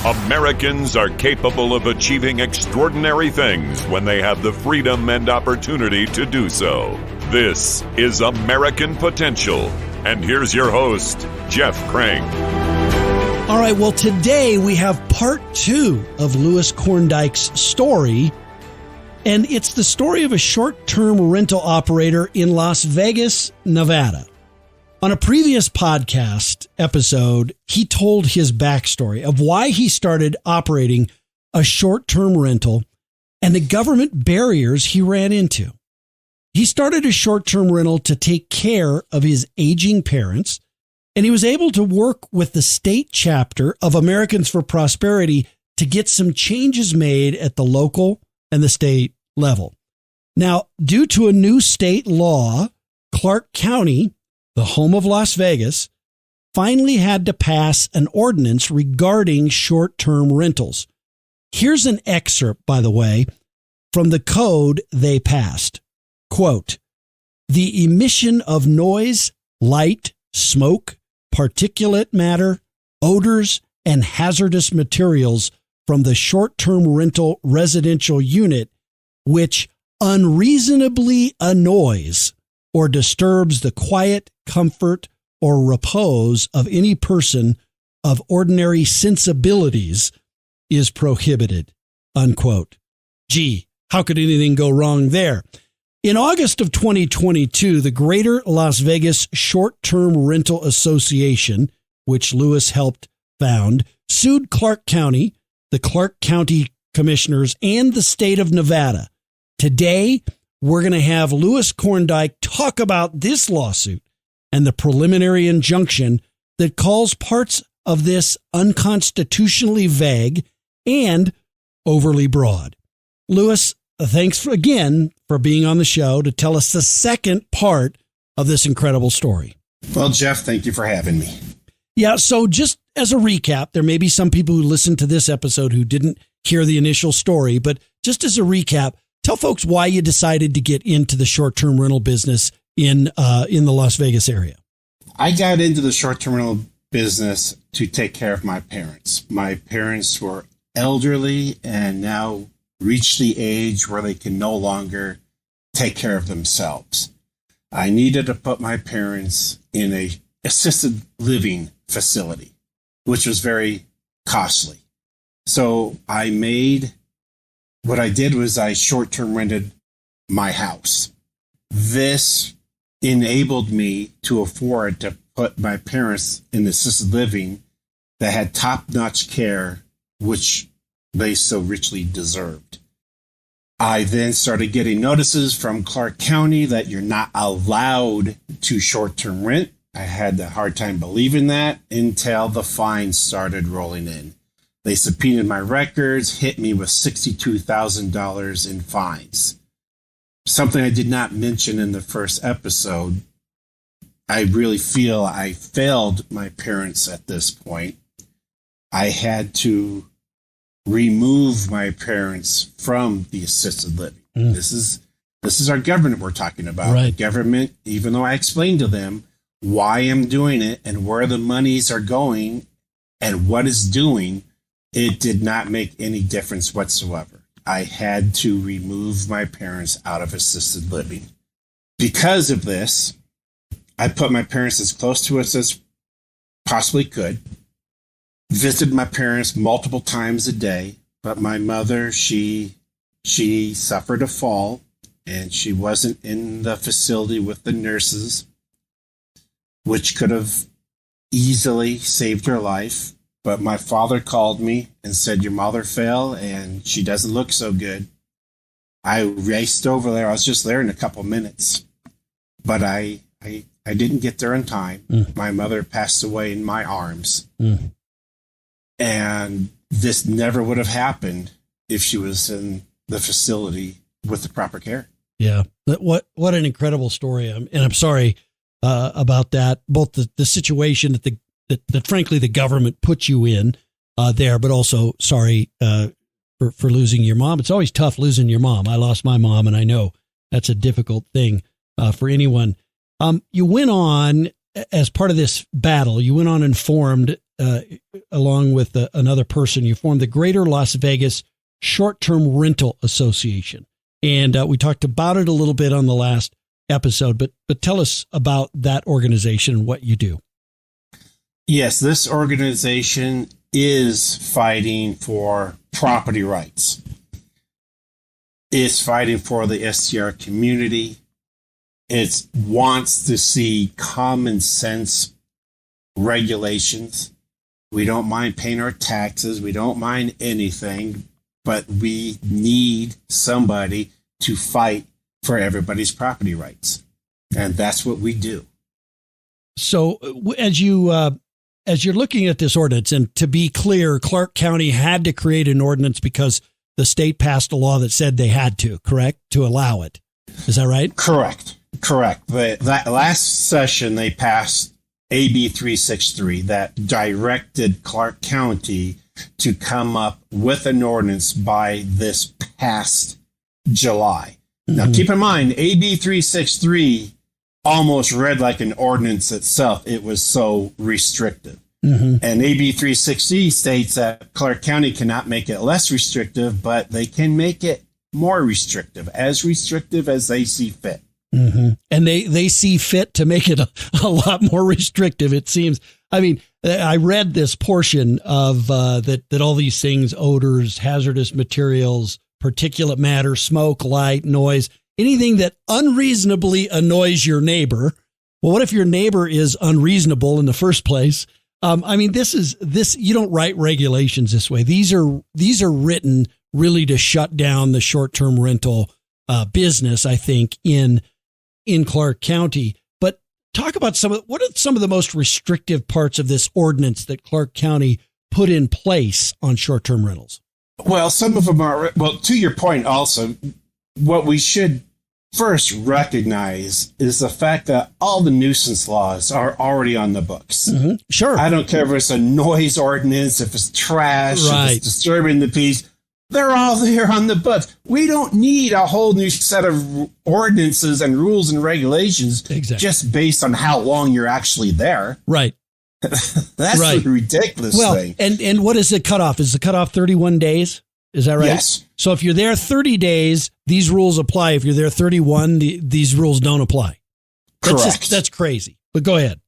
Americans are capable of achieving extraordinary things when they have the freedom and opportunity to do so. This is American Potential. And here's your host, Jeff Crank. All right, well, today we have part 2 of Louis Koorndyk's story. And it's the story of a short-term rental operator in Las Vegas, Nevada. On a previous podcast episode, he told his backstory of why he started operating a short-term rental and the government barriers he ran into. He started a short-term rental to take care of his aging parents, and he was able to work with the state chapter of Americans for Prosperity to get some changes made at the local and the state level. Now, due to a new state law, Clark County, the home of Las Vegas, finally had to pass an ordinance regarding short-term rentals. Here's an excerpt, by the way, from the code they passed. Quote, "The emission of noise, light, smoke, particulate matter, odors, and hazardous materials from the short-term rental residential unit which unreasonably annoys or disturbs the quiet, comfort, or repose of any person of ordinary sensibilities is prohibited." Unquote. Gee, how could anything go wrong there? In August of 2022, the Greater Las Vegas Short-Term Rental Association, which Louis helped found, sued Clark County, the Clark County Commissioners, and the state of Nevada. Today, we're going to have Louis Koorndyk talk about this lawsuit and the preliminary injunction that calls parts of this unconstitutionally vague and overly broad. Louis, thanks again for being on the show to tell us the second part of this incredible story. Well, Jeff, thank you for having me. Yeah, so just as a recap, there may be some people who listened to this episode who didn't hear the initial story, but just as a recap, tell folks why you decided to get into the short-term rental business in the Las Vegas area. I got into the short-term rental business to take care of my parents. My parents were elderly and now reached the age where they can no longer take care of themselves. I needed to put my parents in a assisted living facility, which was very costly. So what I did was I short-term rented my house. This enabled me to afford to put my parents in assisted living that had top-notch care, which they so richly deserved. I then started getting notices from Clark County that you're not allowed to short-term rent. I had a hard time believing that until the fines started rolling in. They subpoenaed my records, hit me with $62,000 in fines. Something I did not mention in the first episode. I really feel I failed my parents at this point. I had to remove my parents from the assisted living. This is our government we're talking about. Right. The government, even though I explained to them why I'm doing it and where the monies are going and what it's doing, it did not make any difference whatsoever. I had to remove my parents out of assisted living. Because of this, I put my parents as close to us as possibly could. Visited my parents multiple times a day, but my mother, she suffered a fall and she wasn't in the facility with the nurses, which could have easily saved her life. But my father called me and said, "Your mother fell and she doesn't look so good." I raced over there. I was just there in a couple minutes, but I didn't get there in time. My mother passed away in my arms. And this never would have happened if she was in the facility with the proper care. Yeah. What an incredible story. And I'm sorry about that. Both the situation that frankly the government put you in there, but also sorry for losing your mom. It's always tough losing your mom. I lost my mom, and I know that's a difficult thing for anyone. You went on, as part of this battle, you went on and formed along with another person, you formed the Greater Las Vegas Short-Term Rental Association. And we talked about it a little bit on the last episode, but tell us about that organization and what you do. Yes, this organization is fighting for property rights. It's fighting for the STR community. It wants to see common sense regulations. We don't mind paying our taxes. We don't mind anything, but we need somebody to fight for everybody's property rights. And that's what we do. So as you're looking at this ordinance, and to be clear, Clark County had to create an ordinance because the state passed a law that said they had to, correct? To allow it. Is that right? Correct. That last session, they passed AB 363 that directed Clark County to come up with an ordinance by this past July. Mm-hmm. Now, keep in mind, AB 363 almost read like an ordinance itself. It was so restrictive. Mm-hmm. And AB 360 states that Clark County cannot make it less restrictive, but they can make it more restrictive as they see fit. Mm-hmm. And they see fit to make it a lot more restrictive, it seems. I mean, I read this portion of that all these things, odors, hazardous materials, particulate matter, smoke, light, noise, anything that unreasonably annoys your neighbor. Well, what if your neighbor is unreasonable in the first place? I mean, this, you don't write regulations this way. These are written really to shut down the short-term rental business, I think, in Clark County. But talk about what are some of the most restrictive parts of this ordinance that Clark County put in place on short-term rentals? Well, some of them are, well, to your point also, what we should first recognize is the fact that all the nuisance laws are already on the books. Mm-hmm. Sure. I don't care if it's a noise ordinance, if it's trash, right, if it's disturbing the peace. They're all there on the books. We don't need a whole new set of ordinances and rules and regulations just based on how long you're actually there. Right. That's right. A ridiculous thing. And what is the cutoff? Is the cutoff 31 days? Is that right? Yes. So if you're there 30 days, these rules apply. If you're there 31, these rules don't apply. Correct. That's crazy. But go ahead.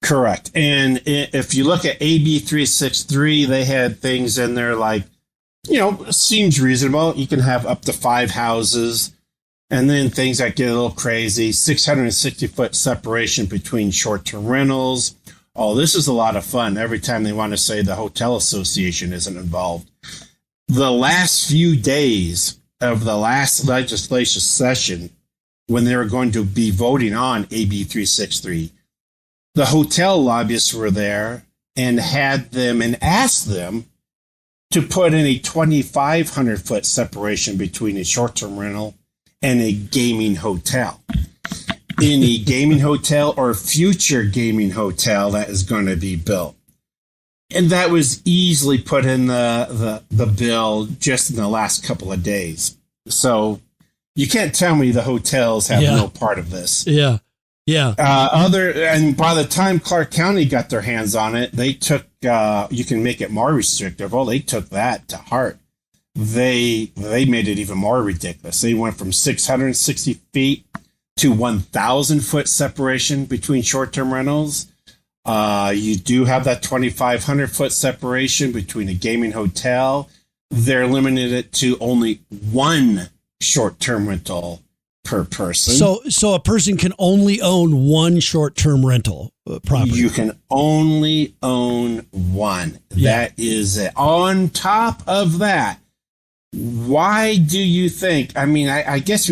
Correct. And if you look at AB 363, they had things in there like, seems reasonable. You can have up to 5 houses. And then things that get a little crazy, 660-foot separation between short-term rentals. Oh, this is a lot of fun every time they want to say the hotel association isn't involved. The last few days of the last legislation session, when they were going to be voting on AB 363, the hotel lobbyists were there and had them and asked them to put in a 2,500-foot separation between a short-term rental and a gaming hotel. In a gaming hotel or future gaming hotel that is going to be built. And that was easily put in the bill just in the last couple of days. So you can't tell me the hotels have no part of this. Yeah. Yeah. And by the time Clark County got their hands on it, they took, you can make it more restrictive. Well, they took that to heart. They made it even more ridiculous. They went from 660 feet to 1,000-foot separation between short-term rentals. You do have that 2,500-foot separation between a gaming hotel. They're limited it to only one short-term rental per person. So a person can only own one short-term rental property. You can only own one. Yeah. That is it. On top of that, why do you think? I mean, I guess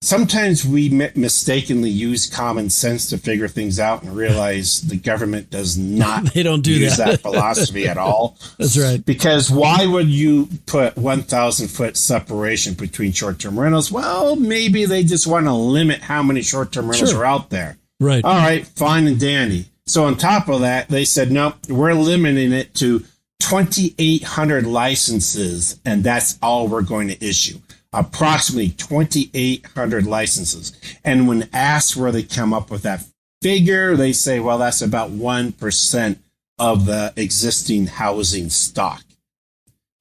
sometimes we mistakenly use common sense to figure things out and realize the government does not they don't use that philosophy at all. That's right. Because why would you put 1,000-foot separation between short-term rentals? Well, maybe they just want to limit how many short-term rentals are out there. Right. All right, fine and dandy. So on top of that, they said, no, we're limiting it to 2,800 licenses, and that's all we're going to issue. Approximately 2,800 licenses. And when asked where they come up with that figure, they say, well, that's about 1% of the existing housing stock.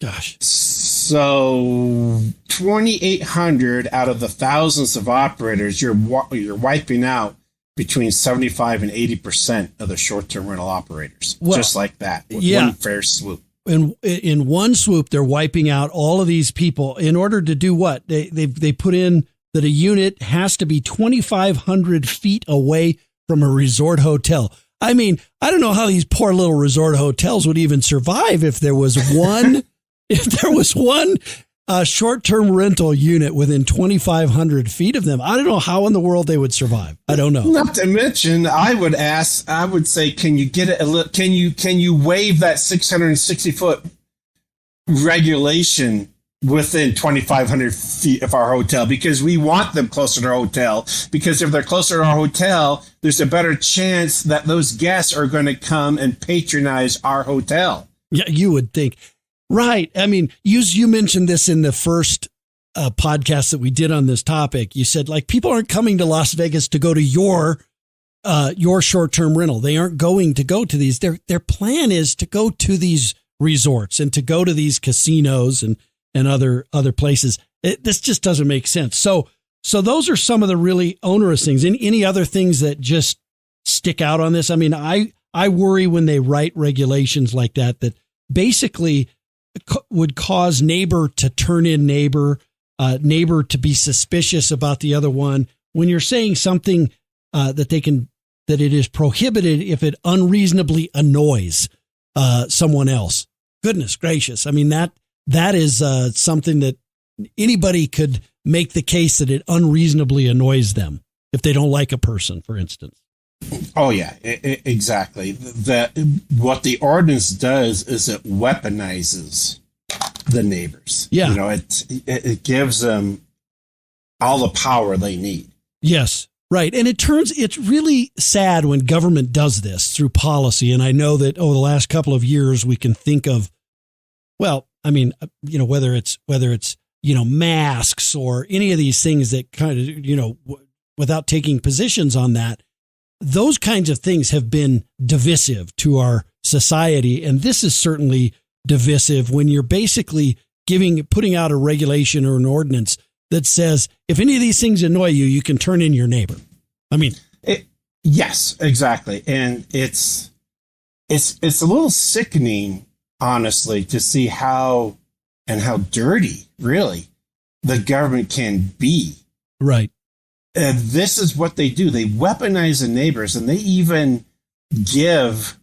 Gosh. So 2,800 out of the thousands of operators, you're wiping out between 75 and 80% of the short-term rental operators, just like that, with one fair swoop. In one swoop, they're wiping out all of these people in order to do what? They put in that a unit has to be 2,500 feet away from a resort hotel. I mean, I don't know how these poor little resort hotels would even survive if there was one short-term rental unit within 2,500 feet of them. I don't know how in the world they would survive. I don't know. Not to mention, I would say, can you get it? Can you waive that 660-foot regulation within 2,500 feet of our hotel? Because we want them closer to our hotel. Because if they're closer to our hotel, there's a better chance that those guests are going to come and patronize our hotel. Yeah, you would think. Right. I mean, you mentioned this in the first podcast that we did on this topic. You said, like, people aren't coming to Las Vegas to go to your short-term rental. They aren't going to go to these. Their plan is to go to these resorts and to go to these casinos and other places. This just doesn't make sense. So those are some of the really onerous things. And any other things that just stick out on this? I mean, I worry when they write regulations like that basically would cause neighbor to turn in neighbor to be suspicious about the other one. When you're saying something that it is prohibited if it unreasonably annoys someone else. Goodness gracious. I mean, that is something that anybody could make the case that it unreasonably annoys them if they don't like a person, for instance. Oh, yeah, exactly. What the ordinance does is it weaponizes the neighbors. Yeah. You know, it gives them all the power they need. Yes, right. And it's really sad when government does this through policy. And I know that over the last couple of years, we can think of, well, I mean, you know, whether it's, you know, masks or any of these things that kind of, you know, without taking positions on that, those kinds of things have been divisive to our society. And this is certainly divisive when you're basically putting out a regulation or an ordinance that says, if any of these things annoy you, you can turn in your neighbor. I mean, yes, exactly. And it's a little sickening, honestly, to see how dirty, really, the government can be. Right. And this is what they do. They weaponize the neighbors, and they even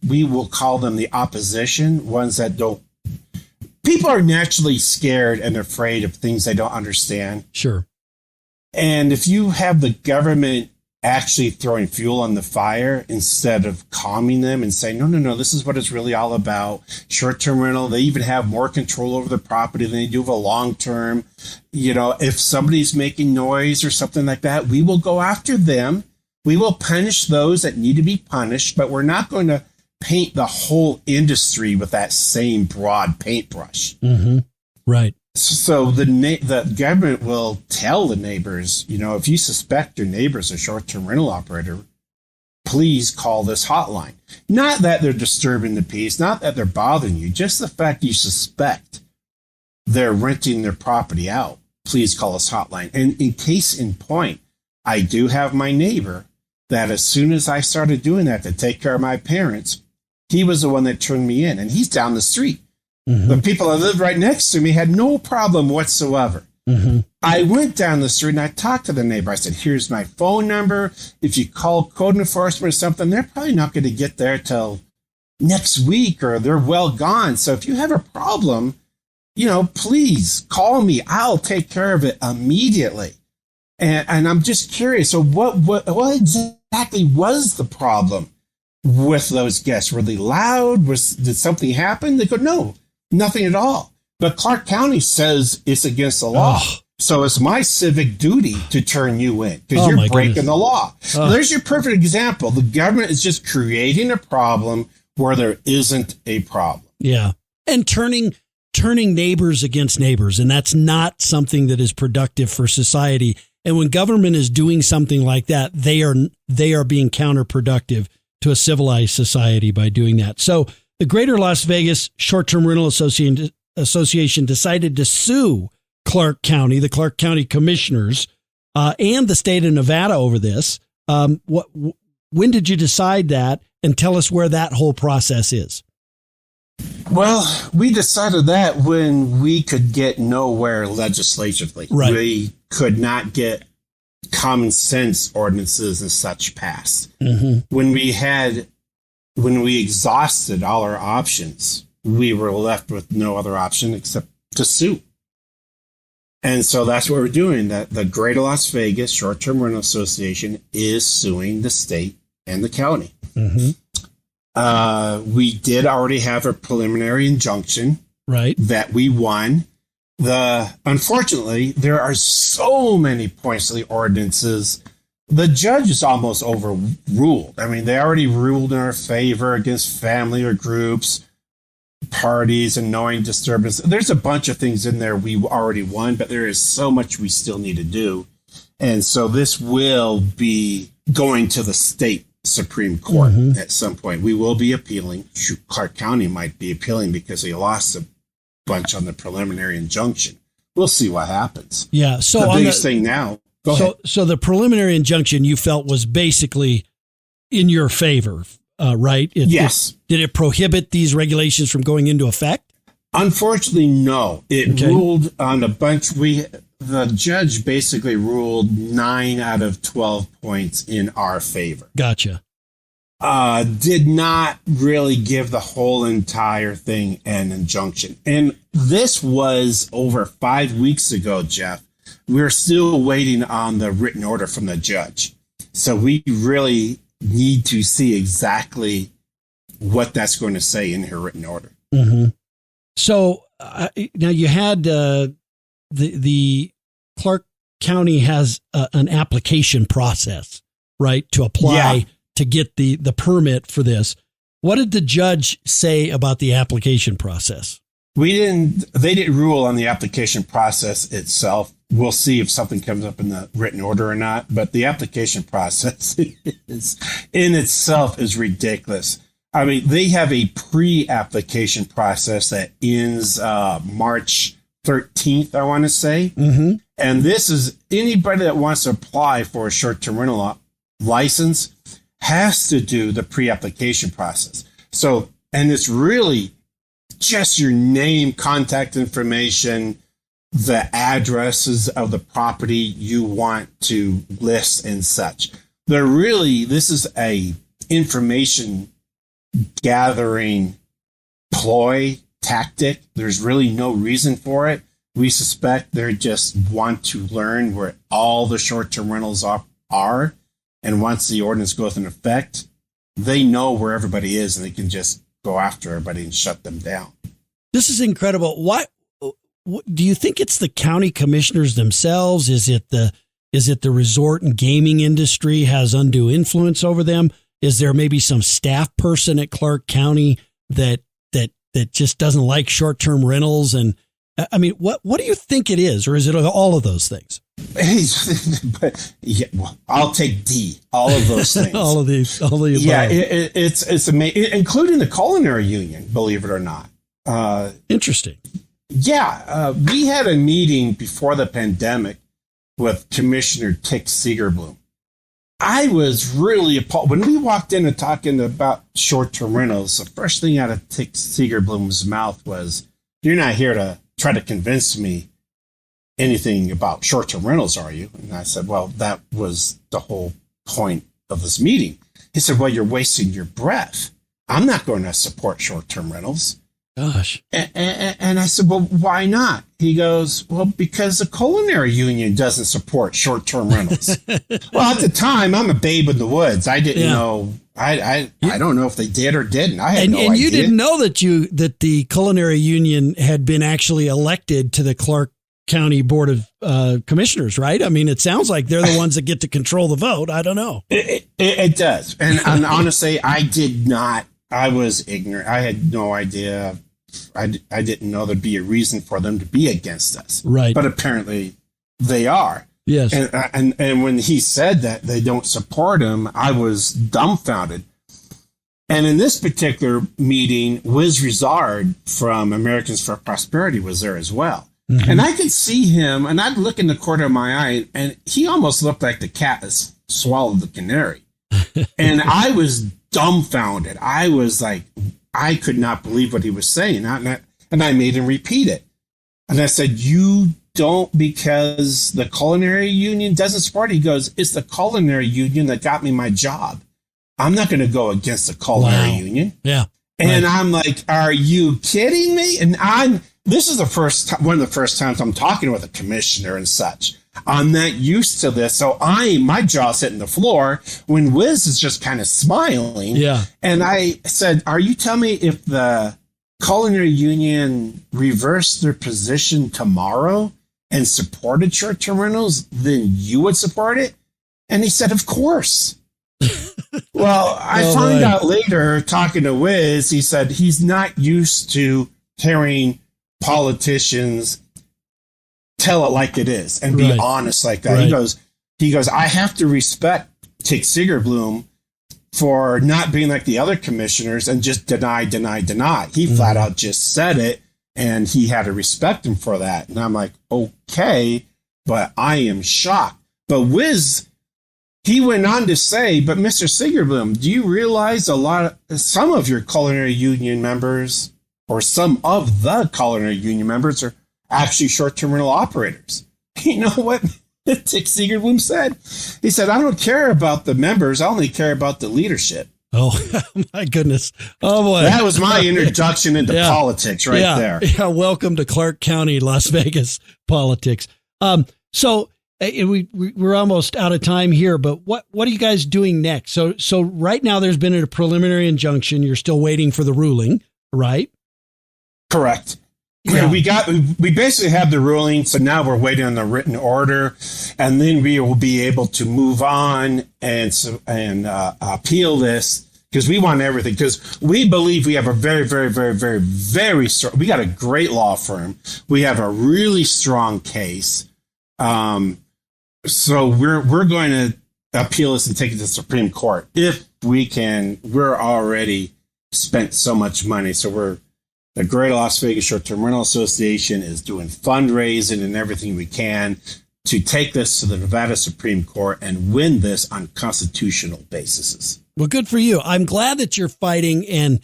we will call them the opposition, ones that don't. People are naturally scared and afraid of things they don't understand. Sure. And if you have the government actually throwing fuel on the fire instead of calming them and saying, no, this is what it's really all about. Short-term rental, they even have more control over the property than they do of a long-term. You know, if somebody's making noise or something like that, we will go after them. We will punish those that need to be punished, but we're not going to paint the whole industry with that same broad paintbrush. Mm-hmm. Right. So the government will tell the neighbors, you know, if you suspect your neighbor's a short-term rental operator, please call this hotline. Not that they're disturbing the peace, not that they're bothering you, just the fact you suspect they're renting their property out. Please call this hotline. And in case in point, I do have my neighbor that as soon as I started doing that to take care of my parents, he was the one that turned me in, and he's down the street. Mm-hmm. The people that lived right next to me had no problem whatsoever. Mm-hmm. I went down the street and I talked to the neighbor. I said, here's my phone number. If you call code enforcement or something, they're probably not going to get there till next week or they're well gone. So if you have a problem, you know, please call me. I'll take care of it immediately. And I'm just curious. So what exactly was the problem with those guests? Were they loud? Did something happen? They go, no, nothing at all. But Clark County says it's against the law. Oh. So it's my civic duty to turn you in because you're breaking the law. Oh. There's your perfect example. The government is just creating a problem where there isn't a problem. Yeah. And turning neighbors against neighbors. And that's not something that is productive for society. And when government is doing something like that, they are being counterproductive to a civilized society by doing that. So the Greater Las Vegas Short-Term Rental Association decided to sue Clark County, the Clark County commissioners, and the state of Nevada over this. When did you decide that? And tell us where that whole process is. Well, we decided that when we could get nowhere legislatively. Right. We could not get common sense ordinances and such passed. Mm-hmm. When we exhausted all our options, we were left with no other option except to sue. And so that's what we're doing. That the Greater Las Vegas Short-Term Rental Association is suing the state and the county. Mm-hmm. We did already have a preliminary injunction, right, that we won. Unfortunately, there are so many points to the ordinances. The judge is almost overruled. I mean, they already ruled in our favor against family or groups, parties, and knowing disturbance. There's a bunch of things in there we already won, but there is so much we still need to do. And so this will be going to the state Supreme Court at some point. We will be appealing. Clark County might be appealing because they lost a bunch on the preliminary injunction. We'll see what happens. Yeah. So the biggest thing now. Go ahead. So the preliminary injunction you felt was basically in your favor, right? Yes. Did it prohibit these regulations from going into effect? Unfortunately, no. It ruled on a bunch. The judge basically ruled 9 out of 12 points in our favor. Gotcha. Did not really give the whole entire thing an injunction. And this was over 5 weeks ago, Jeff. We're still waiting on the written order from the judge. So we really need to see exactly what that's going to say in her written order. Mm-hmm. So now you had the Clark County has an application process, right, to apply to get the permit for this. What did the judge say about the application process? They didn't rule on the application process itself. We'll see if something comes up in the written order or not, but the application process in itself is ridiculous. I mean, they have a pre-application process that ends March 13th, I want to say. Mm-hmm. And this is anybody that wants to apply for a short-term rental license has to do the pre-application process. So, and it's really just your name, contact information, the addresses of the property you want to list and such. This is a information gathering ploy tactic. There's really no reason for it. We suspect they just want to learn where all the short-term rentals are. And once the ordinance goes into effect, they know where everybody is and they can just go after everybody and shut them down. This is incredible. What do you think it's the county commissioners themselves? Is it the resort and gaming industry has undue influence over them? Is there maybe some staff person at Clark County that just doesn't like short-term rentals? And I mean, what do you think it is? Or is it all of those things? I'll take D, all of those things. all of the above. Yeah, it's amazing, including the culinary union, believe it or not. Interesting. Yeah, we had a meeting before the pandemic with Commissioner Tick Seegerbloom. I was really appalled. When we walked in and talking about short-term rentals, the first thing out of Tick Seegerbloom's mouth was, "You're not here to try to convince me anything about short-term rentals, are you?" And I said, "Well, that was the whole point of this meeting." He said, "Well, you're wasting your breath. I'm not going to support short-term rentals." Gosh. And I said, "Well, why not?" He goes, "Well, because the culinary union doesn't support short-term rentals." Well, at the time, I'm a babe in the woods. I didn't know. I don't know if they did or didn't. I had no idea. And you didn't know that the culinary union had been actually elected to the Clark County Board of Commissioners, right? I mean, it sounds like they're the ones that get to control the vote. I don't know. It does. And honestly, I did not. I was ignorant. I had no idea. I didn't know there'd be a reason for them to be against us. Right. But apparently they are. Yes. And when he said that they don't support him, I was dumbfounded. And in this particular meeting, Wiz Rizard from Americans for Prosperity was there as well. Mm-hmm. And I could see him, and I'd look in the corner of my eye, and he almost looked like the cat that swallowed the canary. And I was dumbfounded. I was like, I could not believe what he was saying. And I made him repeat it. And I said, you don't, because the culinary union doesn't support it. He goes, it's the culinary union that got me my job. I'm not going to go against the culinary union. Yeah. And I'm like, are you kidding me? And this is one of the first times I'm talking with a commissioner and such. I'm not used to this. So my jaw's hitting the floor when Wiz is just kind of smiling. Yeah. And I said, are you telling me if the culinary union reversed their position tomorrow and supported short-term rentals, then you would support it? And he said, of course. Well, I found out later, talking to Wiz, he said he's not used to hearing politicians tell it like it is and be honest like that. Right. He goes, I have to respect Tick Sigerbloom for not being like the other commissioners and just deny. He flat out just said it, and he had to respect him for that. And I'm like, okay, but I am shocked. But Wiz, he went on to say, but Mr. Sigerbloom, do you realize some of your culinary union members, or some of the culinary union members, are actually short-term rental operators? You know what Tick Sigerbloom said? He said, I don't care about the members. I only care about the leadership. Oh, my goodness. Oh, boy. That was my introduction into politics there. Yeah, welcome to Clark County, Las Vegas politics. So we're almost out of time here, but what are you guys doing next? So right now there's been a preliminary injunction. You're still waiting for the ruling, right? Correct. Yeah. We basically have the ruling, so now we're waiting on the written order, and then we will be able to move on and appeal this, because we want everything, because we believe we have a very, very, very, very, very strong. We got a great law firm. We have a really strong case. So we're going to appeal this and take it to the Supreme Court if we can. We're already spent so much money, so the Greater Las Vegas Short-Term Rental Association is doing fundraising and everything we can to take this to the Nevada Supreme Court and win this on constitutional basis. Well, good for you. I'm glad that you're fighting. And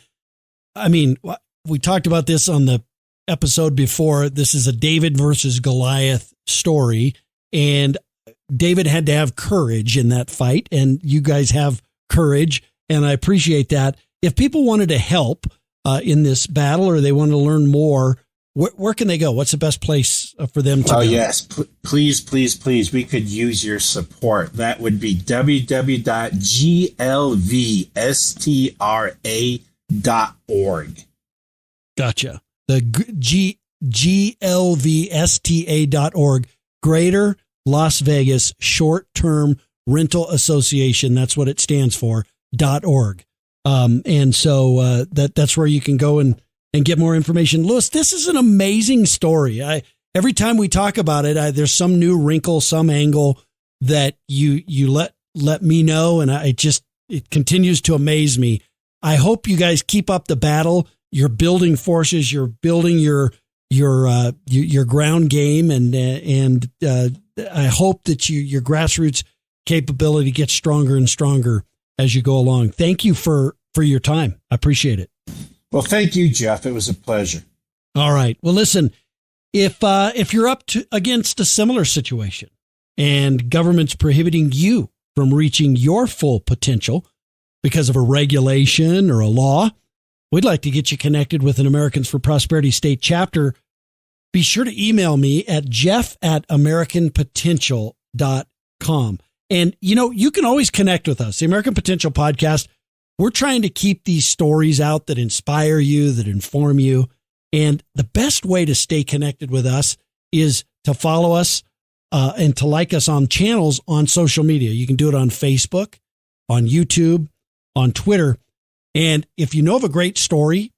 I mean, we talked about this on the episode before. This is a David versus Goliath story, and David had to have courage in that fight, and you guys have courage, and I appreciate that. If people wanted to help in this battle, or they want to learn more, where can they go? What's the best place for them to go? Yes. Please. We could use your support. That would be www.glvstra.org. Gotcha. The glvsta.org. Greater Las Vegas Short-Term Rental Association. That's what it stands for, .org. And so that's where you can go and get more information. Louis, this is an amazing story. Every time we talk about it, there's some new wrinkle, some angle that you let me know, and it continues to amaze me. I hope you guys keep up the battle. You're building forces. You're building your ground game, and I hope that your grassroots capability gets stronger and stronger as you go along. Thank you for your time. I appreciate it. Well, thank you, Jeff. It was a pleasure. All right. Well, listen, if you're up against a similar situation and government's prohibiting you from reaching your full potential because of a regulation or a law, we'd like to get you connected with an Americans for Prosperity state chapter. Be sure to email me at jeff@americanpotential.com. And, you can always connect with us. The American Potential Podcast, we're trying to keep these stories out that inspire you, that inform you. And the best way to stay connected with us is to follow us and to like us on channels on social media. You can do it on Facebook, on YouTube, on Twitter. And if you know of a great story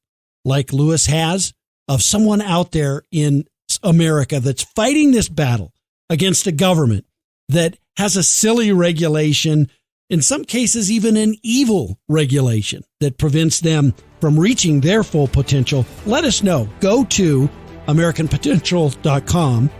like Louis has of someone out there in America that's fighting this battle against a government that has a silly regulation in some cases even an evil regulation that prevents them from reaching their full potential, let us know. Go to AmericanPotential.com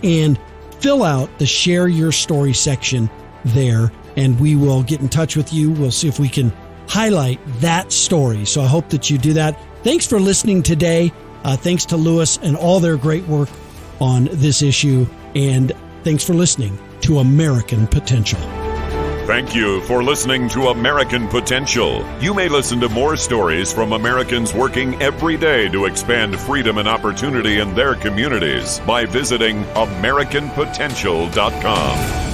and fill out the Share Your Story section there, and we will get in touch with you. We'll see if we can highlight that story. So I hope that you do that. Thanks for listening today. Thanks to Louis and all their great work on this issue. And thanks for listening to American Potential. Thank you for listening to American Potential. You may listen to more stories from Americans working every day to expand freedom and opportunity in their communities by visiting AmericanPotential.com.